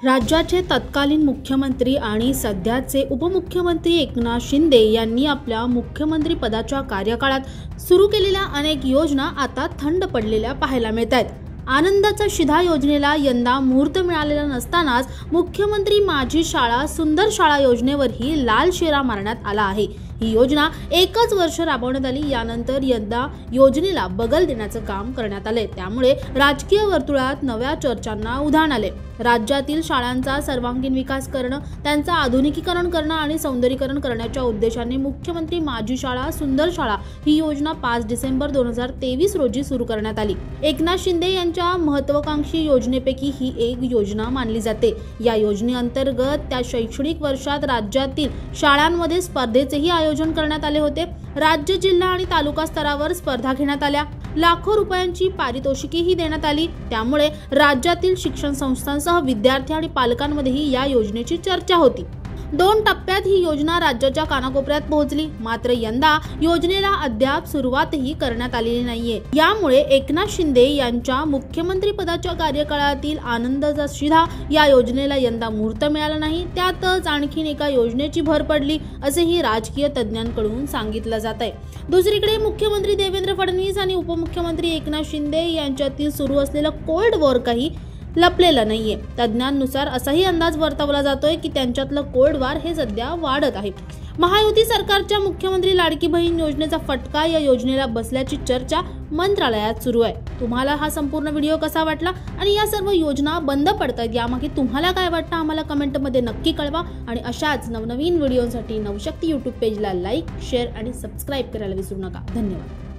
राज्याचे तत्कालीन मुख्यमंत्री आणि सध्याचे उपमुख्यमंत्री एकनाथ शिंदे यांनी आपल्या मुख्यमंत्री पदाच्या कार्यकाळात सुरू केलेल्या अनेक योजना आता थंड पडलेल्या पाहायला मिळतात। आनंदाचा शिधा योजनेला यंदा मुहूर्त मिळालेला नसतानाच मुख्यमंत्री माझी शाळा सुंदर शाळा योजनेवरही लाल शेरा मारण्यात आला आहे। ही योजना एकच वर्ष राबवण्यात आली, यानंतर यंदा योजनेला बगल देण्याचं काम करण्यात आले। त्यामुळे राजकीय वर्तुळात नव्या चर्चांना उधाण आले। राज्यातील शाळांचा सर्वांगीण विकास करणं, त्यांचा आधुनिकीकरण करणं आणि सौंदर्यीकरण करण्याच्या उद्देशाने मुख्यमंत्री माझी शाळा सुंदर शाळा ही योजना 5 डिसेंबर 2023 रोजी सुरू करण्यात आली। एकनाथ शिंदे यांच्या महत्त्वाकांक्षी योजनेपैकी ही एक योजना मानली जाते। या योजनेअंतर्गत त्या शैक्षणिक वर्षात राज्यातील शाळांमध्ये स्पर्धेचेही आयोजन करण्यात आले होते। राज्य, जिल्हा आणि तालुका स्तरावर स्पर्धा घेण्यात आल्या। लाखो रुपयांची पारितोषिकेही देण्यात आली। त्यामुळे राज्यातील शिक्षण संस्थांसह विद्यार्थी आणि पालकांमध्येही या योजनेची चर्चा होती। 2 टप्प्यात ही योजना राज्याच्या कानाकोपऱ्यात पोहोचली, मात्र यंदा योजनेला अद्याप सुरुवातही करण्यात आलेली नाहीये। यामुळे एकनाथ शिंदे यांच्या मुख्यमंत्री पदाच्या कार्यकाळातील आनंदाचा शिधा या योजनेला यंदा मुहूर्त मिळाला नाही। त्यातच आणखीन एका योजनेची भर पडली असेही राजकीय तज्ज्ञांकडून सांगितलं जात आहे। दुसरीकडे मुख्यमंत्री देवेंद्र फडणवीस आणि उपमुख्यमंत्री एकनाथ शिंदे यांच्यातील सुरू असलेलं कोल्ड वॉर काही लपलेलं नाहीये। तज्ज्ञांनुसार असाही अंदाज वर्तवला जातोय की त्यांच्यातलं कोल्ड वॉर हे सध्या वाढत आहे। महायुती सरकारच्या मुख्यमंत्री लाडकी बहीण योजनेचा फटका या योजनेला बसल्याची चर्चा मंत्रालयात सुरू आहे। तुम्हाला हा संपूर्ण व्हिडिओ कसा वाटला आणि या सर्व योजना बंद पडतात यामागे तुम्हाला काय वाटतं आम्हाला कमेंटमध्ये नक्की कळवा। आणि अशाच नवनवीन व्हिडिओसाठी नवशक्ती YouTube पेजला लाईक, शेअर आणि सबस्क्राईब करायला विसरू नका। धन्यवाद।